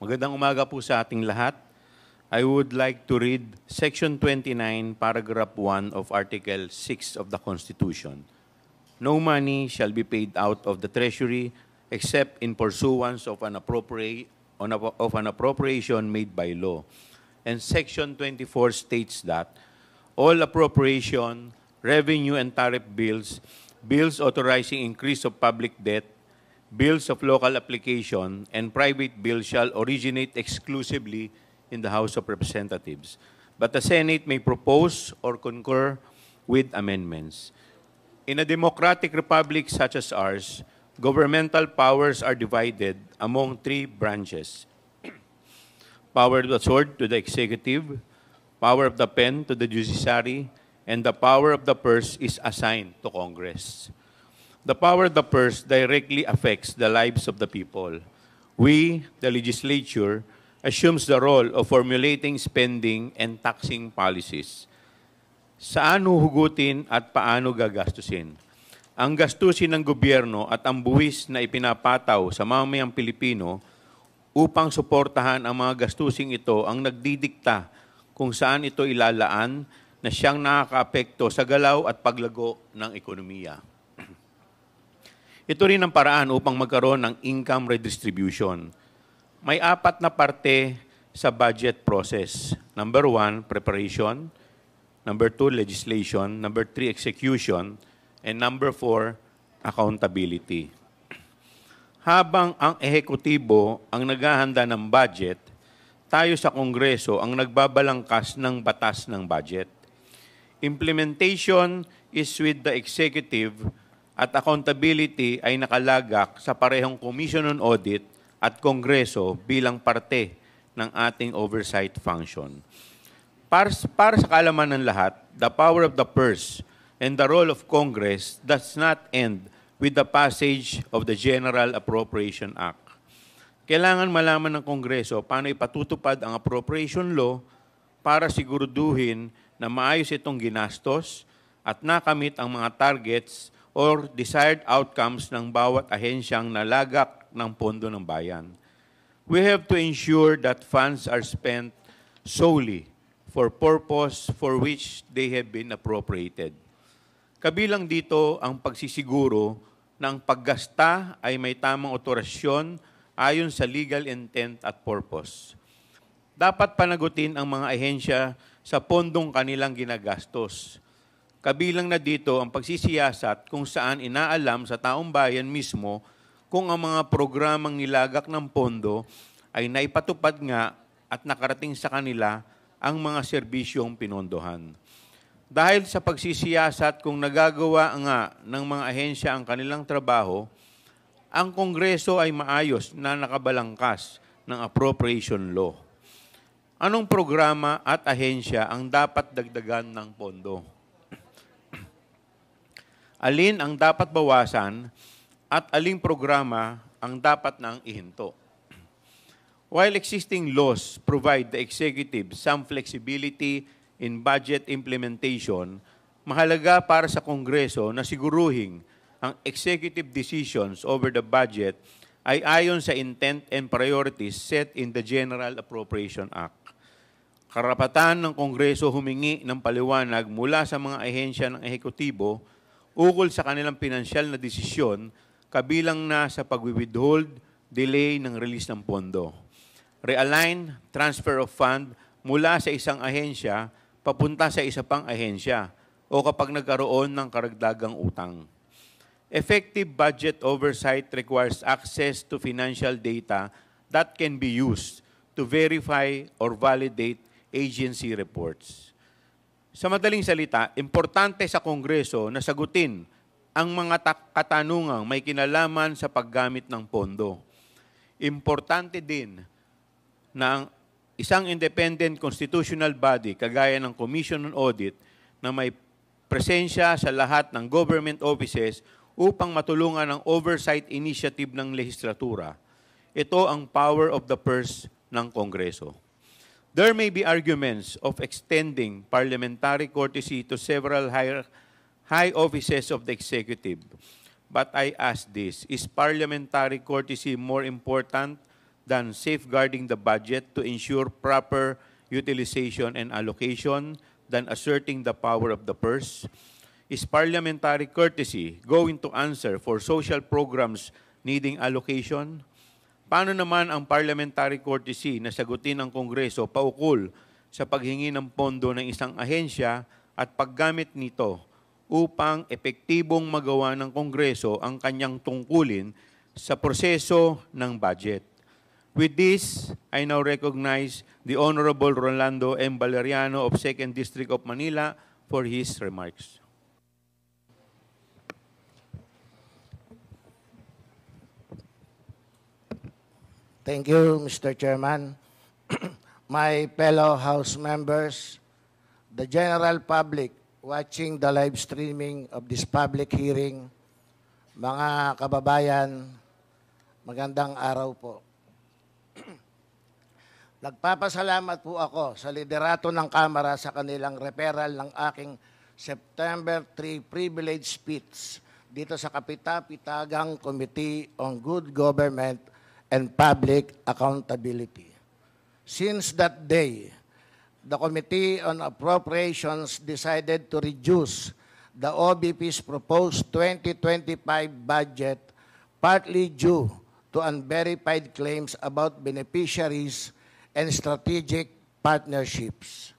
Magandang umaga po sa ating lahat. I would like to read Section 29, Paragraph 1 of Article 6 of the Constitution. No money shall be paid out of the Treasury except in pursuance of an appropriation made by law. And Section 24 states that all appropriation, revenue and tariff bills, bills authorizing increase of public debt, bills of local application, and private bills shall originate exclusively in the House of Representatives. But the Senate may propose or concur with amendments. In a democratic republic such as ours, governmental powers are divided among three branches. Power of the sword to the executive, power of the pen to the judiciary, and the power of the purse is assigned to Congress. The power of the purse directly affects the lives of the people. We, the legislature, assumes the role of formulating spending and taxing policies. Saan huhugutin at paano gagastusin? Ang gastusin ng gobyerno at ang buwis na ipinapataw sa mamayang Pilipino upang suportahan ang mga gastusing ito ang nagdidikta kung saan ito ilalaan na siyang nakakaapekto sa galaw at paglago ng ekonomiya. Ito rin ang paraan upang magkaroon ng income redistribution. May apat na parte sa budget process. Number 1, preparation. Number 2, legislation. Number 3, execution. And number 4, accountability. Habang ang ehekutibo ang naghahanda ng budget, tayo sa Kongreso ang nagbabalangkas ng batas ng budget. Implementation is with the executive at accountability ay nakalagak sa parehong Commission on Audit at Kongreso bilang parte ng ating oversight function. Para sa kaalaman ng lahat, the power of the purse and the role of Congress does not end with the passage of the General Appropriation Act. Kailangan malaman ng Kongreso paano ipatutupad ang appropriation law para siguraduhin na maayos itong ginastos at nakamit ang mga targets or desired outcomes ng bawat ahensyang nalagak ng pondo ng bayan. We have to ensure that funds are spent solely for purpose for which they have been appropriated. Kabilang dito ang pagsisiguro na ang paggasta ay may tamang otorasyon ayon sa legal intent at purpose. Dapat panagutin ang mga ahensya sa pondong kanilang ginagastos. Kabilang na dito ang pagsisiyasat kung saan inaalam sa taong bayan mismo kung ang mga programang nilagak ng pondo ay naipatupad nga at nakarating sa kanila ang mga serbisyong pinondohan. Dahil sa pagsisiyasat kung nagagawa nga ng mga ahensya ang kanilang trabaho, ang Kongreso ay maayos na nakabalangkas ng appropriation law. Anong programa at ahensya ang dapat dagdagan ng pondo? Alin ang dapat bawasan at aling programa ang dapat nang ihinto. While existing laws provide the executive some flexibility in budget implementation, mahalaga para sa Kongreso na siguruhin ang executive decisions over the budget ay ayon sa intent and priorities set in the General Appropriation Act. Karapatan ng Kongreso humingi ng paliwanag mula sa mga ahensya ng ehekutibo ukol sa kanilang pinansyal na desisyon, kabilang na sa pag-withhold, delay ng release ng pondo. Realign, transfer of fund mula sa isang ahensya papunta sa isa pang ahensya o kapag nagkaroon ng karagdagang utang. Effective budget oversight requires access to financial data that can be used to verify or validate agency reports. Sa madaling salita, importante sa Kongreso na sagutin ang mga katanungang may kinalaman sa paggamit ng pondo. Importante din na ang isang independent constitutional body kagaya ng Commission on Audit na may presensya sa lahat ng government offices upang matulungan ang oversight initiative ng lehislatura. Ito ang power of the purse ng Kongreso. There may be arguments of extending parliamentary courtesy to several high offices of the executive. But I ask this, is parliamentary courtesy more important than safeguarding the budget to ensure proper utilization and allocation than asserting the power of the purse? Is parliamentary courtesy going to answer for social programs needing allocation? Paano naman ang parliamentary courtesy na sagutin ng Kongreso paukol sa paghingi ng pondo ng isang ahensya at paggamit nito upang epektibong magawa ng Kongreso ang kanyang tungkulin sa proseso ng budget? With this, I now recognize the Honorable Rolando M. Valeriano of 2nd District of Manila for his remarks. Thank you, Mr. Chairman. My fellow House members, the general public watching the live streaming of this public hearing, mga kababayan, magandang araw po. Nagpapasalamat po ako sa liderato ng Kamara sa kanilang referral ng aking September 3 privilege speech dito sa Kapita-Pitagang Committee on Good Government and Public Accountability. Since that day, the Committee on Appropriations decided to reduce the OBP's proposed 2025 budget partly due to unverified claims about beneficiaries and strategic partnerships.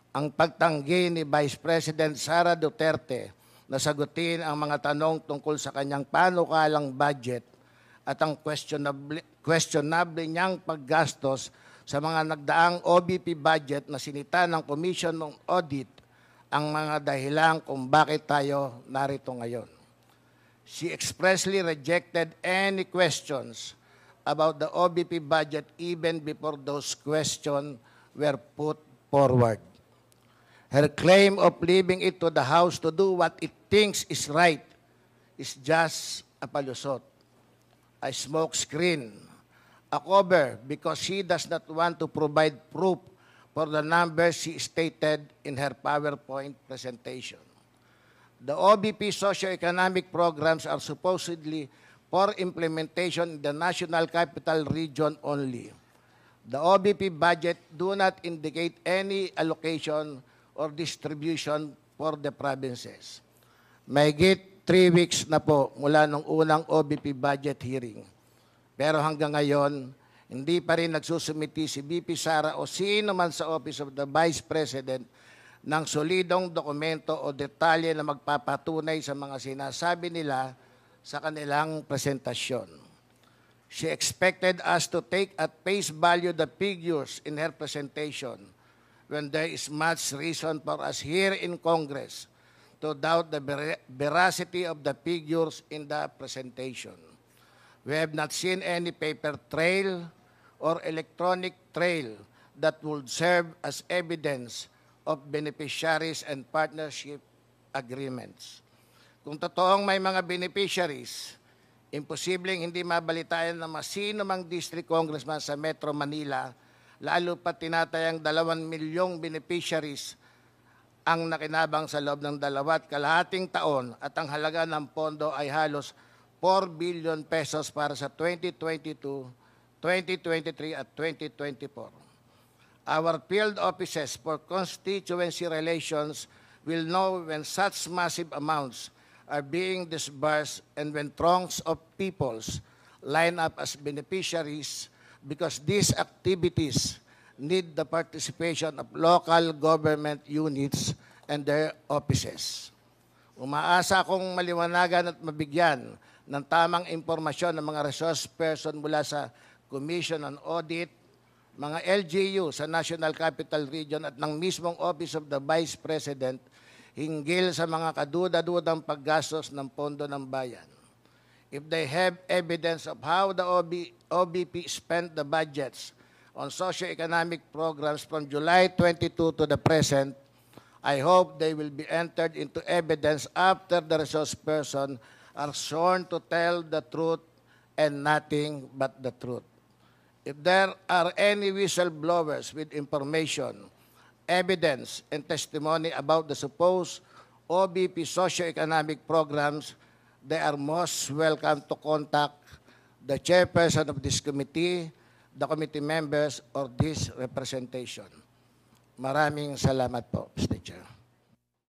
Ang pagtanggi ni Vice President Sara Duterte na sagutin ang mga tanong tungkol sa kanyang panukalang budget at ang questionable niyang paggastos sa mga nagdaang OBP budget na sinita ng Commission on Audit ang mga dahilan kung bakit tayo narito ngayon. She expressly rejected any questions about the OBP budget even before those questions were put forward. Her claim of leaving it to the House to do what it thinks is right is just a palusot, a smoke screen, a cover because she does not want to provide proof for the numbers she stated in her PowerPoint presentation. The OBP socioeconomic programs are supposedly for implementation in the National Capital Region only. The OBP budget do not indicate any allocation or distribution for the provinces. Mahigit 3 weeks na po mula nung unang OBP budget hearing. Pero hanggang ngayon, hindi pa rin nagsusumiti si VP Sara o sino man sa Office of the Vice President ng solidong dokumento o detalye na magpapatunay sa mga sinasabi nila sa kanilang presentasyon. She expected us to take at face value the figures in her presentation when there is much reason for us here in Congress to doubt the veracity of the figures in the presentation. We have not seen any paper trail or electronic trail that would serve as evidence of beneficiaries and partnership agreements. Kung totoong may mga beneficiaries, imposibleng hindi mabalitaan na masino mang district congressman sa Metro Manila, lalo pa tinatayang 2 milyong beneficiaries ang nakinabang sa loob ng 2.5 taon at ang halaga ng pondo ay halos 4 billion pesos para sa 2022, 2023 at 2024. Our field offices for constituency relations will know when such massive amounts are being disbursed and when throngs of peoples line up as beneficiaries because these activities need the participation of local government units and their offices. Umaasa akong maliwanagan at mabigyan ng tamang impormasyon ng mga resource person mula sa Commission on Audit, mga LGU sa National Capital Region at ng mismong Office of the Vice President hinggil sa mga kaduda-dudang paggastos ng pondo ng bayan. If they have evidence of how the OBP spent the budgets on socio-economic programs from July 22 to the present, I hope they will be entered into evidence after the resource person are sworn to tell the truth and nothing but the truth. If there are any whistleblowers with information, evidence, and testimony about the supposed OBP socio-economic programs, they are most welcome to contact the chairperson of this committee, the committee members or this representation. Maraming salamat po, Mr. Chair.